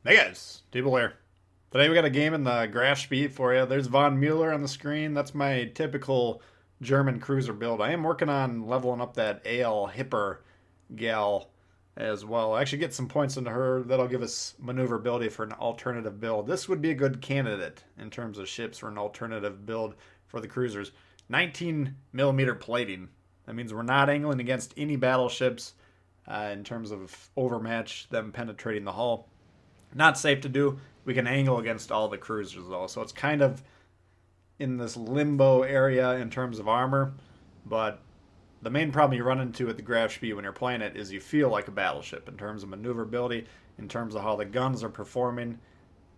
Hey guys, Table here. Today we got a game in the Graf Spee for you. There's Von Mueller on the screen. That's my typical German cruiser build. I am working on leveling up that AL Hipper gal as well. I actually get some points into her. That'll give us maneuverability for an alternative build. This would be a good candidate in terms of ships for an alternative build for the cruisers. 19 millimeter plating. That means we're not angling against any battleships in terms of overmatch them penetrating the hull. Not safe to do. We can angle against all the cruisers though, so it's kind of in this limbo area in terms of armor. But the main problem you run into at the Graf Spee when you're playing it is you feel like a battleship in terms of maneuverability, in terms of how the guns are performing.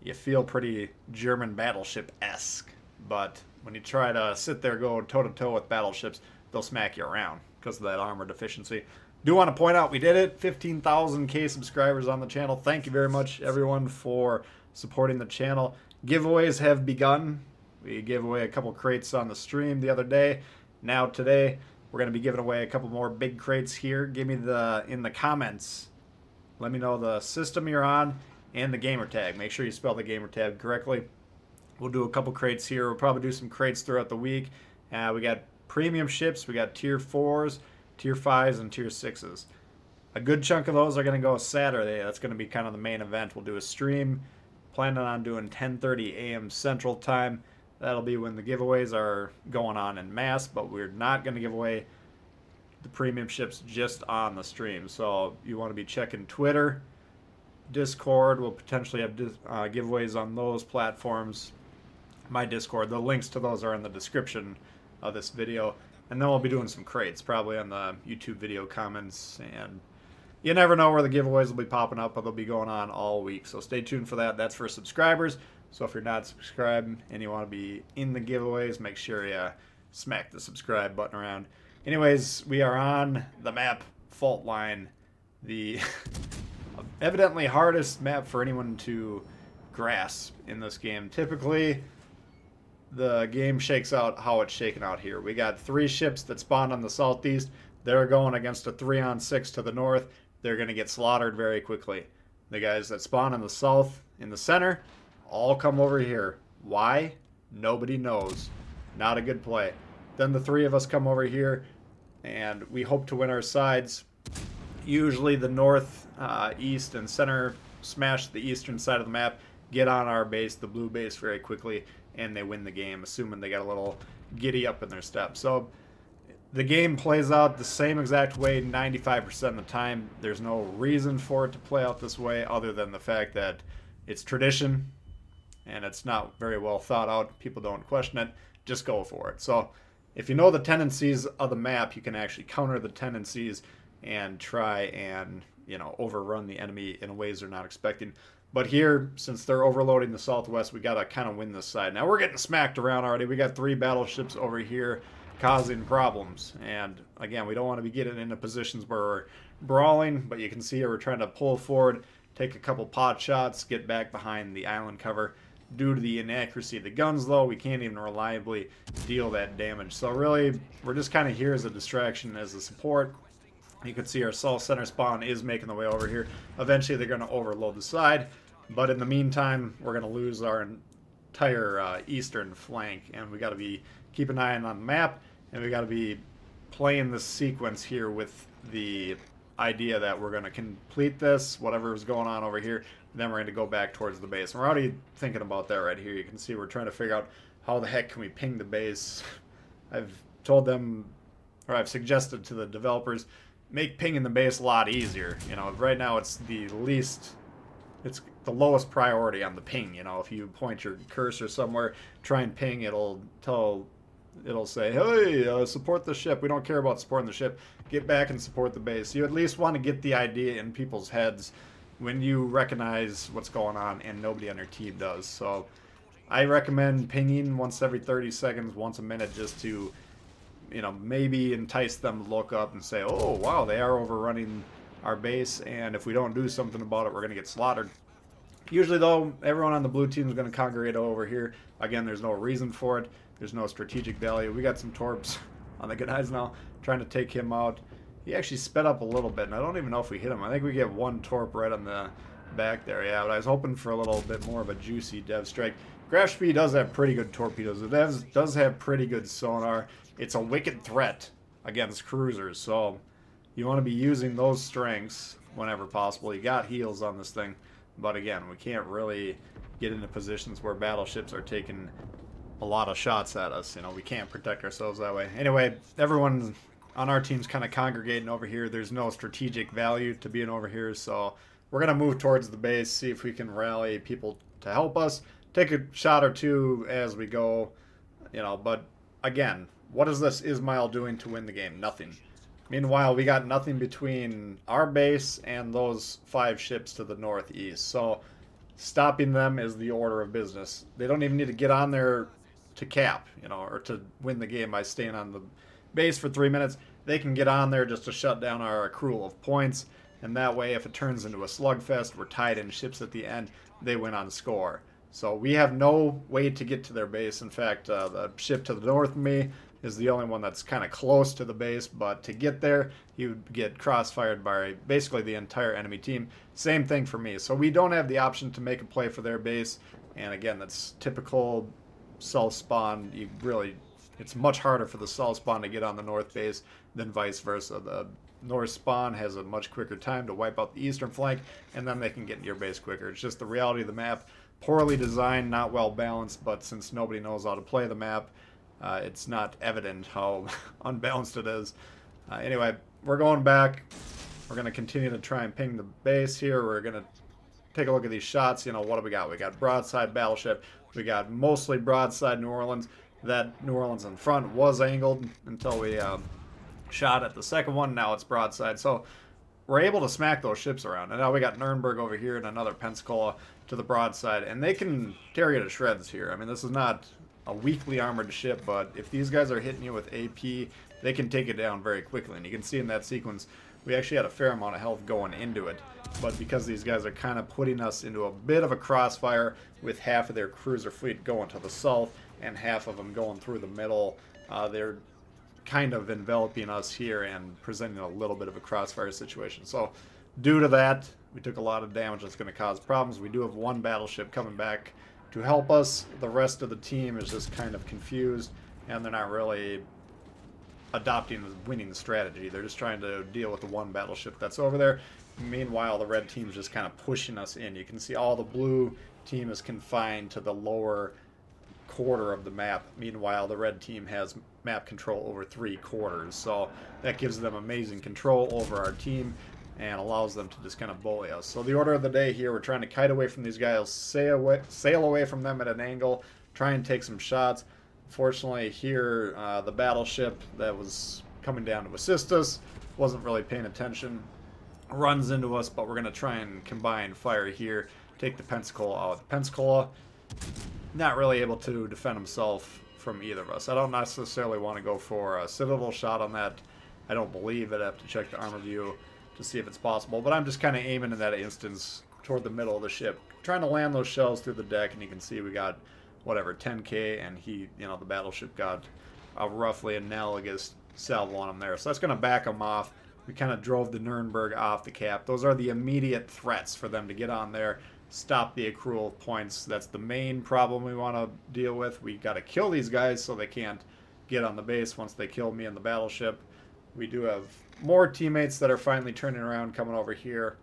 You feel pretty German battleship-esque. But when you try to sit there go toe-to-toe with battleships, they'll smack you around because of that armor deficiency. Do want to point out we did it. 15,000 subscribers on the channel. Thank you very much, everyone, for supporting the channel. Giveaways have begun. We gave away a couple crates on the stream the other day. Now today, we're going to be giving away a couple more big crates here. Give me in the comments. Let me know the system you're on and the gamer tag. Make sure you spell the gamer tag correctly. We'll do a couple crates here. We'll probably do some crates throughout the week. We got premium ships. We got tier 4s. Tier 5s and Tier 6s. A good chunk of those are going to go Saturday. That's going to be kind of the main event. We'll do a stream. Planning on doing 10:30 a.m. Central Time. That'll be when the giveaways are going on en masse, but we're not going to give away the premium ships just on the stream. So you want to be checking Twitter, Discord. We'll potentially have giveaways on those platforms. My Discord. The links to those are in the description of this video. And then we'll be doing some crates, probably on the YouTube video comments. And you never know where the giveaways will be popping up, but they'll be going on all week. So stay tuned for that. That's for subscribers. So if you're not subscribed and you want to be in the giveaways, make sure you smack the subscribe button around. Anyways, we are on the map Fault Line, the evidently hardest map for anyone to grasp in this game. Typically, the game shakes out how it's shaken out here. We got 3 ships that spawned on the southeast. They're going against a 3-on-6 to the north. They're going to get slaughtered very quickly. The guys that spawn in the south, in the center, all come over here. Why? Nobody knows. Not a good play. Then the 3 of us come over here, and we hope to win our sides. Usually the north, east, and center smash the eastern side of the map, get on our base, the blue base, very quickly, and they win the game, assuming they got a little giddy up in their step. So the game plays out the same exact way 95% of the time. There's no reason for it to play out this way other than the fact that it's tradition and it's not very well thought out. People don't question it. Just go for it. So if you know the tendencies of the map, you can actually counter the tendencies and try and, overrun the enemy in ways they're not expecting. But here, since they're overloading the southwest, we got to kind of win this side. Now, we're getting smacked around already. We got 3 battleships over here causing problems. And, again, we don't want to be getting into positions where we're brawling. But you can see here we're trying to pull forward, take a couple pot shots, get back behind the island cover. Due to the inaccuracy of the guns, though, we can't even reliably deal that damage. So, really, we're just kind of here as a distraction, as a support. You can see our south center spawn is making the way over here. Eventually, they're going to overload the side. But in the meantime, we're going to lose our entire eastern flank. And we got to be keep an eye on the map. And we got to be playing this sequence here with the idea that we're going to complete this, whatever is going on over here. Then we're going to go back towards the base. And we're already thinking about that right here. You can see we're trying to figure out how the heck can we ping the base. I've told them, or I've suggested to the developers, make pinging the base a lot easier. Right now it's the lowest priority on the ping. If you point your cursor somewhere, try and ping, it'll say, hey, support the ship. We don't care about supporting the ship. Get back and support the base. You at least want to get the idea in people's heads when you recognize what's going on and nobody on your team does. So I recommend pinging once every 30 seconds, once a minute, just to maybe entice them to look up and say, oh, wow, they are overrunning our base, and if we don't do something about it, we're going to get slaughtered. Usually, though, everyone on the blue team is going to congregate over here. Again, there's no reason for it. There's no strategic value. We got some torps on the guys now, trying to take him out. He actually sped up a little bit, and I don't even know if we hit him. I think we get 1 torp right on the back there. Yeah, but I was hoping for a little bit more of a juicy dev strike. Graf Spee does have pretty good torpedoes. It does have pretty good sonar. It's a wicked threat against cruisers, so you want to be using those strengths whenever possible. You got heals on this thing, but again, we can't really get into positions where battleships are taking a lot of shots at us. You know, we can't protect ourselves that way. Anyway, everyone on our team's kind of congregating over here. There's no strategic value to being over here, so we're going to move towards the base, see if we can rally people to help us. Take a shot or two as we go, you know, but again, what is this Ismail doing to win the game? Nothing. Meanwhile, we got nothing between our base and those 5 ships to the northeast, so stopping them is the order of business. They don't even need to get on there to cap, you know, or to win the game by staying on the base for 3 minutes. They can get on there just to shut down our accrual of points, and that way if it turns into a slugfest, we're tied in ships at the end, they win on score. So we have no way to get to their base. In fact, the ship to the north of me is the only one that's kind of close to the base, but to get there, you would get crossfired by basically the entire enemy team. Same thing for me. So we don't have the option to make a play for their base, and again, that's typical self spawn. It's much harder for the self spawn to get on the north base than vice versa. The north spawn has a much quicker time to wipe out the eastern flank, and then they can get into your base quicker. It's just the reality of the map. Poorly designed, not well balanced, but since nobody knows how to play the map, it's not evident how unbalanced it is. Anyway, we're going back. We're going to continue to try and ping the base here. We're going to take a look at these shots. You know, what do we got? We got broadside battleship. We got mostly broadside New Orleans. That New Orleans in front was angled until we shot at the second one. Now it's broadside. So we're able to smack those ships around. And now we got Nuremberg over here and another Pensacola to the broadside. And they can tear you to shreds here. I mean, this is not a weakly armored ship, but if these guys are hitting you with AP, they can take it down very quickly. And you can see in that sequence, we actually had a fair amount of health going into it. But because these guys are kind of putting us into a bit of a crossfire with half of their cruiser fleet going to the south and half of them going through the middle, they're kind of enveloping us here and presenting a little bit of a crossfire situation. So due to that, we took a lot of damage that's going to cause problems. We do have one battleship coming back to help us. The rest of the team is just kind of confused, and they're not really adopting the winning strategy. They're just trying to deal with the one battleship that's over there. Meanwhile, the red team's just kind of pushing us in. You can see all the blue team is confined to the lower quarter of the map. Meanwhile, the red team has map control over 3/4. So that gives them amazing control over our team and allows them to just kind of bully us. So the order of the day here, we're trying to kite away from these guys, sail away from them at an angle, try and take some shots. Fortunately here, the battleship that was coming down to assist us wasn't really paying attention, runs into us, but we're going to try and combine fire here, take the Pensacola out. The Pensacola, not really able to defend himself from either of us. I don't necessarily want to go for a Citadel shot on that. I don't believe it. I have to check the armor view to see if it's possible, but I'm just kind of aiming in that instance toward the middle of the ship, trying to land those shells through the deck, and you can see we got whatever 10k, and the battleship got a roughly analogous salvo on him there, so that's going to back them off. We kind of drove the Nuremberg off the cap. Those are the immediate threats for them to get on there, stop the accrual of points. That's the main problem we want to deal with. We got to kill these guys so they can't get on the base once they kill me and the battleship. We do have more teammates that are finally turning around, coming over here,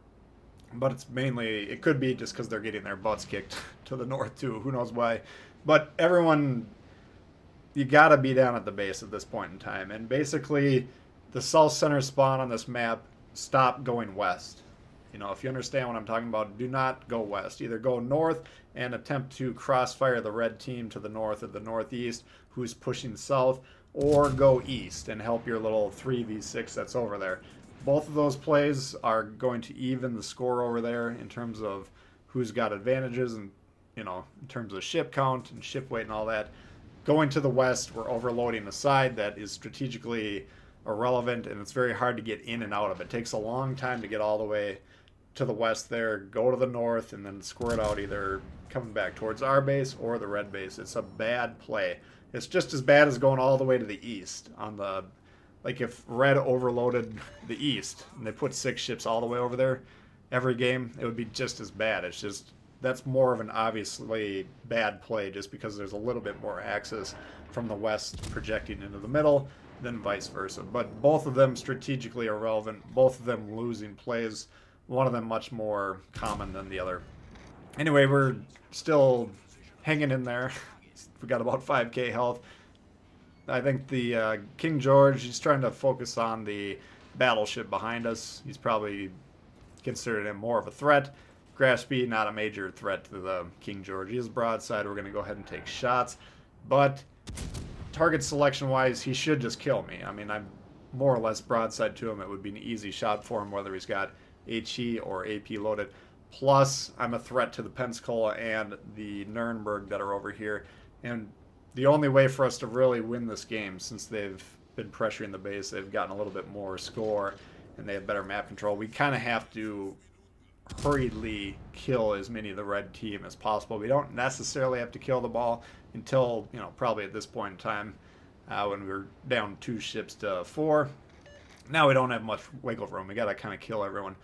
but it could be just because they're getting their butts kicked to the north too. Who knows why? But everyone, you gotta be down at the base at this point in time. And basically, the south center spawn on this map, stop going west. You know, if you understand what I'm talking about, do not go west. Either go north and attempt to crossfire the red team to the north or the northeast who's pushing south, or go east and help your little 3v6 that's over there. Both of those plays are going to even the score over there in terms of who's got advantages and, in terms of ship count and ship weight and all that. Going to the west, we're overloading a side that is strategically irrelevant, and it's very hard to get in and out of. It takes a long time to get all the way to the west there, go to the north, and then squirt out either coming back towards our base or the red base. It's a bad play. It's just as bad as going all the way to the east on like if red overloaded the east and they put 6 ships all the way over there, every game, it would be just as bad. It's just that's more of an obviously bad play just because there's a little bit more access from the west projecting into the middle than vice versa. But both of them strategically are relevant. Both of them losing plays. One of them much more common than the other. Anyway, we're still hanging in there. We got about 5k health. I think the King George, he's trying to focus on the battleship behind us. He's probably considered him more of a threat. Graf Spee, not a major threat to the King George. He is broadside. We're going to go ahead and take shots. But target selection wise, he should just kill me. I mean, I'm more or less broadside to him. It would be an easy shot for him, whether he's got HE or AP loaded. Plus, I'm a threat to the Pensacola and the Nuremberg that are over here. And the only way for us to really win this game, since they've been pressuring the base, they've gotten a little bit more score, and they have better map control, we kind of have to hurriedly kill as many of the red team as possible. We don't necessarily have to kill the ball until, probably at this point in time, when we're down 2 ships to 4. Now we don't have much wiggle room. We got to kind of kill everyone.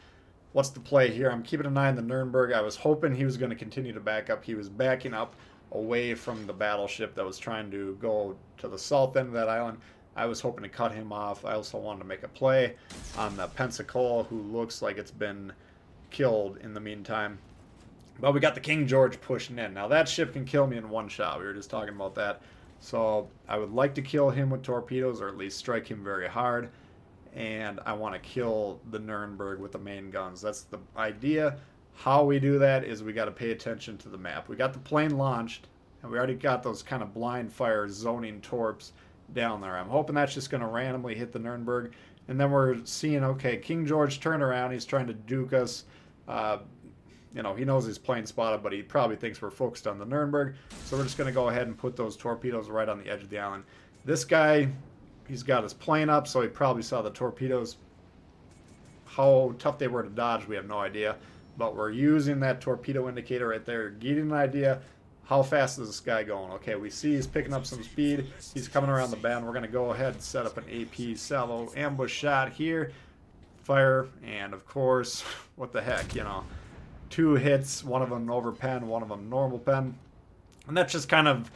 What's the play here? I'm keeping an eye on the Nuremberg. I was hoping he was going to continue to back up. He was backing up away from the battleship that was trying to go to the south end of that island. I was hoping to cut him off. I also wanted to make a play on the Pensacola, who looks like it's been killed in the meantime. But we got the King George pushing in. Now that ship can kill me in one shot. We were just talking about that. So I would like to kill him with torpedoes, or at least strike him very hard. And I want to kill the Nuremberg with the main guns. That's the idea. How we do that is we got to pay attention to the map. We got the plane launched, and we already got those kind of blind fire zoning torps down there. I'm hoping that's just going to randomly hit the Nuremberg. And then we're seeing, okay, King George turn around. He's trying to duke us. He knows he's plane spotted, but he probably thinks we're focused on the Nuremberg. So we're just going to go ahead and put those torpedoes right on the edge of the island. This guy, he's got his plane up, so he probably saw the torpedoes. How tough they were to dodge, we have no idea. But we're using that torpedo indicator right there, getting an idea. How fast is this guy going? Okay, we see he's picking up some speed. He's coming around the bend. We're going to go ahead and set up an AP salvo ambush shot here. Fire, and of course, what the heck, 2 hits, one of them over pen, one of them normal pen. And that's just kind of,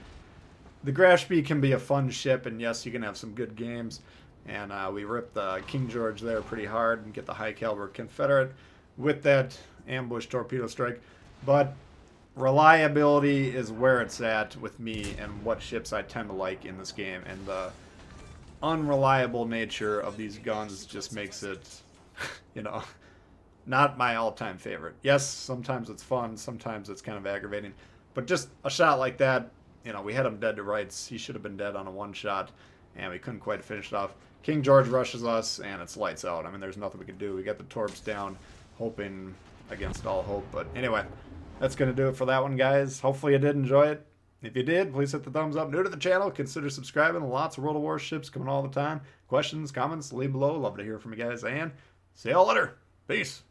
the Graf Spee can be a fun ship, and yes, you can have some good games. And we ripped the King George there pretty hard and get the high caliber Confederate with that ambush torpedo strike. But reliability is where it's at with me and what ships I tend to like in this game. And the unreliable nature of these guns just makes it, not my all-time favorite. Yes, sometimes it's fun, sometimes it's kind of aggravating. But just a shot like that, we had him dead to rights. He should have been dead on a one shot, and we couldn't quite finish it off. King George rushes us, and it's lights out. I mean, there's nothing we can do. We got the torps down, hoping against all hope. But anyway, that's going to do it for that one, guys. Hopefully you did enjoy it. If you did, please hit the thumbs up. New to the channel, consider subscribing. Lots of World of Warships coming all the time. Questions, comments, leave below. Love to hear from you guys. And see y'all later. Peace.